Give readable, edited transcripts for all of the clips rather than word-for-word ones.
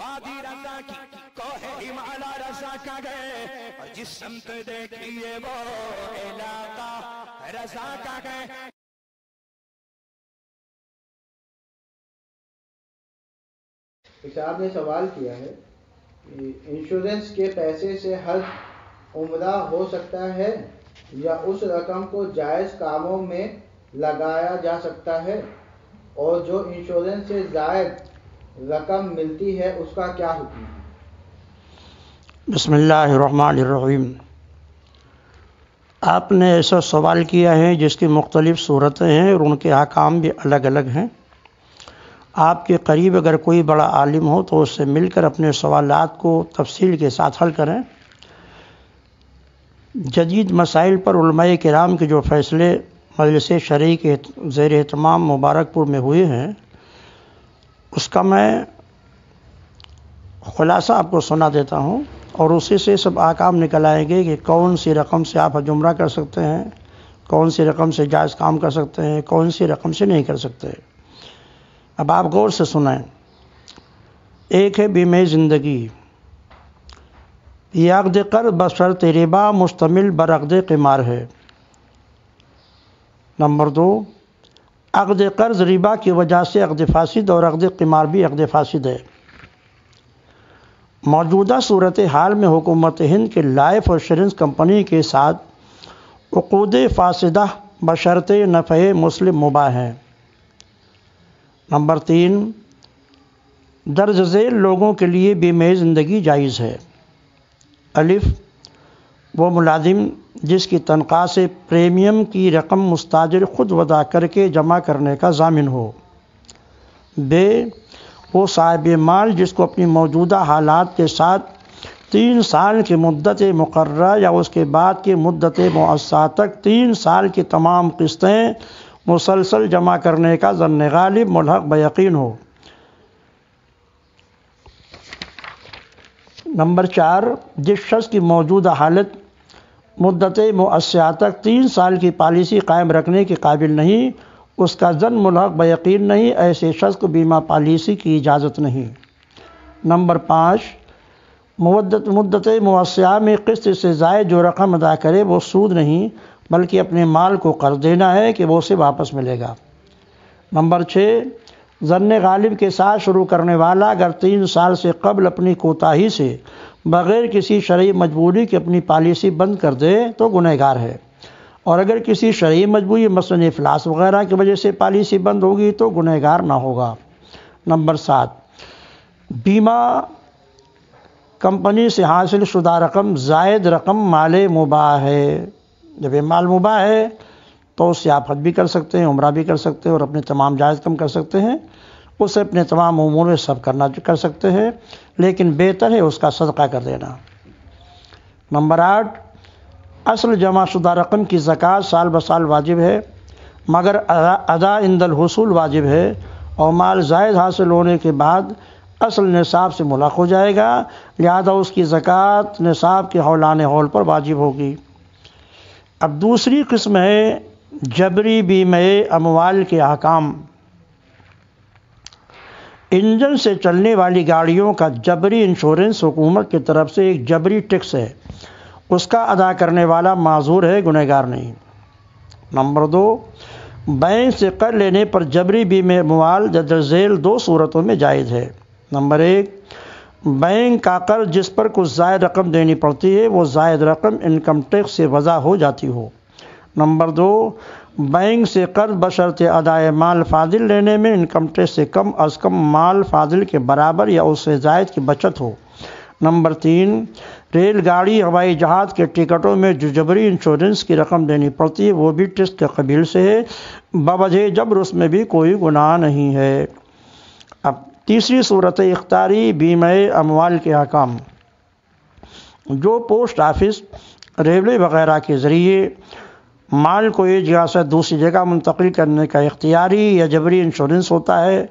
وادی رضا کی کوہ ہمالا رضا کا گئے، اور جس سمت دیکھیے وہ علاقہ رضا کا گئے۔ ایک صاحب نے سوال کیا ہے کہ انشورنس کے پیسے سے حج عمرہ ہو سکتا ہے یا اس رقم کو جائز کاموں میں لگایا جا سکتا ہے، اور جو انشورنس سے زائد رقم ملتی ہے اس کا کیا حکم ہے؟ بسم اللہ الرحمن الرحیم۔ آپ نے ایسا سوال کیا ہے جس کی مختلف صورتیں ہیں اور ان کے احکام بھی الگ الگ ہیں۔ آپ کے قریب اگر کوئی بڑا عالم ہو تو اس سے مل کر اپنے سوالات کو تفصیل کے ساتھ حل کریں۔ جدید مسائل پر علماء کرام کے جو فیصلے مجلس شرعی کے زیر اہتمام مبارک پور میں ہوئے ہیں، اس کا میں خلاصہ آپ کو سنا دیتا ہوں، اور اسی سے سب احکام نکل آئیں گے کہ کون سی رقم سے آپ حج عمرہ کر سکتے ہیں، کون سی رقم سے جائز کام کر سکتے ہیں، کون سی رقم سے نہیں کر سکتے۔ اب آپ غور سے سنیں۔ ایک ہے بیمہ زندگی، یہ عقد قرض بشرط ربا مشتمل بر عقد قمار ہے۔ نمبر 2، عقد قرض ربا کی وجہ سے عقد فاسد، اور عقد قمار بھی عقد فاسد ہے۔ موجودہ صورتحال میں حکومت ہند کے لائف انشورنس کمپنی کے ساتھ عقود فاسدہ بشرط نفع مسلم مباح ہیں۔ نمبر 3، درج ذیل لوگوں کے لیے بیمہ زندگی جائز ہے۔ الف، وہ ملازم جس کی تنخواہ سے پریمیم کی رقم مستاجر خود وضع کر کے جمع کرنے کا ضامن ہو۔ ب، وہ صاحب مال جس کو اپنی موجودہ حالات کے ساتھ 3 سال کی مدت مقررہ یا اس کے بعد کی مدت مؤسسہ تک 3 سال کی تمام قسطیں مسلسل جمع کرنے کا ظن غالب ملحق بیقین ہو۔ نمبر 4، جس شخص کی موجودہ حالت مدت مؤسسہ تک 3 سال کی پالیسی قائم رکھنے کے قابل نہیں، اس کا ظن ملحق بیقین نہیں، ایسے شخص کو بیمہ پالیسی کی اجازت نہیں۔ نمبر 5، مدت مؤسسہ میں قسط سے زائد جو رقم ادا کرے وہ سود نہیں بلکہ اپنے مال کو قرض دینا ہے کہ وہ اسے واپس ملے گا۔ نمبر 6، ظن غالب کے ساتھ شروع کرنے والا اگر 3 سال سے قبل اپنی کوتاہی سے بغیر کسی شرعی مجبوری کے اپنی پالیسی بند کر دے تو گنہگار ہے، اور اگر کسی شرعی مجبوری مثلاً افلاس وغیرہ کی وجہ سے پالیسی بند ہوگی تو گنہگار نہ ہوگا۔ نمبر 7، بیمہ کمپنی سے حاصل شدہ رقم زائد رقم مال مباح ہے۔ جب یہ مال مباح ہے تو اس سے آپ حج بھی کر سکتے ہیں، عمرہ بھی کر سکتے ہیں، اور اپنے تمام جائز کم کر سکتے ہیں، اس سے اپنے تمام امور میں سب کر سکتے ہیں، لیکن بہتر ہے اس کا صدقہ کر دینا۔ نمبر 8، اصل جمع شدہ رقم کی زکوٰۃ سال بسال واجب ہے، مگر ادا عند الحصول واجب ہے، اور مال زائد حاصل ہونے کے بعد اصل نصاب سے ملحق ہو جائے گا، لہذا اس کی زکوٰۃ نصاب کے حولان حول پر واجب ہوگی۔ اب دوسری قسم ہے جبری بیمہ اموال کے احکام۔ انجن سے چلنے والی گاڑیوں کا جبری انشورنس حکومت کی طرف سے ایک جبری ٹیکس ہے، اس کا ادا کرنے والا معذور ہے، گنہگار نہیں۔ نمبر 2، بینک سے قرض لینے پر جبری بیمہ اموال درج ذیل 2 صورتوں میں جائز ہے۔ نمبر 1، بینک کا قرض جس پر کچھ زائد رقم دینی پڑتی ہے، وہ زائد رقم انکم ٹیکس سے وضع ہو جاتی ہو۔ نمبر 2، بینک سے قرض بشرط ادائے مال فاضل لینے میں انکم ٹیکس سے کم از کم مال فاضل کے برابر یا اس سے زائد کی بچت ہو۔ نمبر 3، ریل گاڑی ہوائی جہاز کے ٹکٹوں میں جو جبری انشورنس کی رقم دینی پڑتی ہے وہ بھی ٹیکس کے قبیل سے ہے، بوجہ جبر اس میں بھی کوئی گناہ نہیں ہے۔ اب تیسری صورت اختیاری بیمہ اموال کے احکام۔ جو پوسٹ آفس، ریلوے وغیرہ کے ذریعے مال کو ایک جگہ سے دوسری جگہ منتقل کرنے کا اختیاری یا جبری انشورنس ہوتا ہے،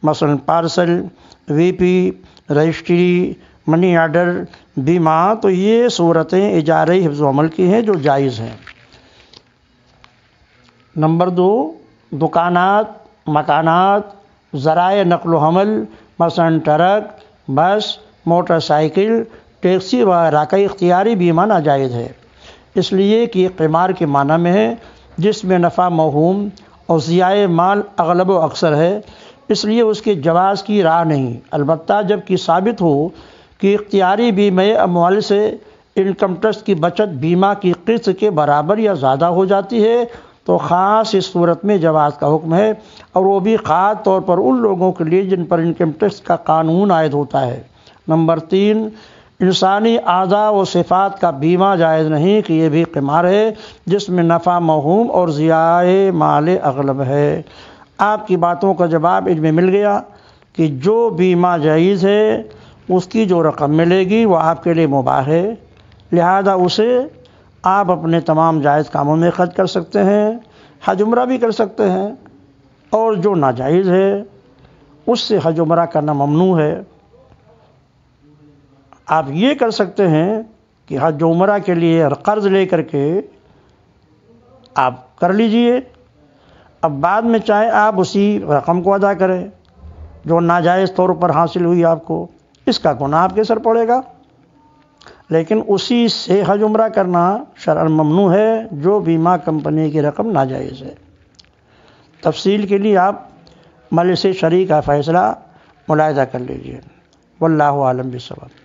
مثلا پارسل، وی پی، رجسٹری، منی آرڈر، بیمہ، تو یہ صورتیں اجارۂ حفظ و عمل کی ہیں جو جائز ہیں۔ نمبر 2، دکانات، مکانات، ذرائع نقل و حمل مثلا ٹرک، بس، موٹر سائیکل، ٹیکسی وغیرہ کا اختیاری بیمہ ناجائز ہے، اس لیے کہ یہ قمار کے معنی میں ہے جس میں نفع موہوم اور ضیاع مال اغلب و اکثر ہے، اس لیے اس کے جواز کی راہ نہیں۔ البتہ جب کہ ثابت ہو کہ اختیاری بیمہ اموال سے انکم ٹیکس کی بچت بیمہ کی قسط کے برابر یا زیادہ ہو جاتی ہے تو خاص اس صورت میں جواز کا حکم ہے، اور وہ بھی خاص طور پر ان لوگوں کے لیے جن پر انکم ٹیکس کا قانون عائد ہوتا ہے۔ نمبر 3، انسانی اعضاء و صفات کا بیمہ جائز نہیں کہ یہ بھی قمار ہے جس میں نفع موہوم اور ضیاع مال اغلب ہے۔ آپ کی باتوں کا جواب ان میں مل گیا کہ جو بیمہ جائز ہے اس کی جو رقم ملے گی وہ آپ کے لیے مباح ہے، لہذا اسے آپ اپنے تمام جائز کاموں میں خرچ کر سکتے ہیں، حج عمرہ بھی کر سکتے ہیں، اور جو ناجائز ہے اس سے حج عمرہ کرنا ممنوع ہے۔ آپ یہ کر سکتے ہیں کہ حج عمرہ کے لیے قرض لے کر کے آپ کر لیجئے، اب بعد میں چاہے آپ اسی رقم کو ادا کریں جو ناجائز طور پر حاصل ہوئی آپ کو، اس کا گناہ آپ کے سر پڑے گا، لیکن اسی سے حج عمرہ کرنا شرعاً ممنوع ہے جو بیمہ کمپنی کی رقم ناجائز ہے۔ تفصیل کے لیے آپ مجلس شرعی کا فیصلہ ملاحظہ کر لیجئے۔ واللہ اعلم بالصواب۔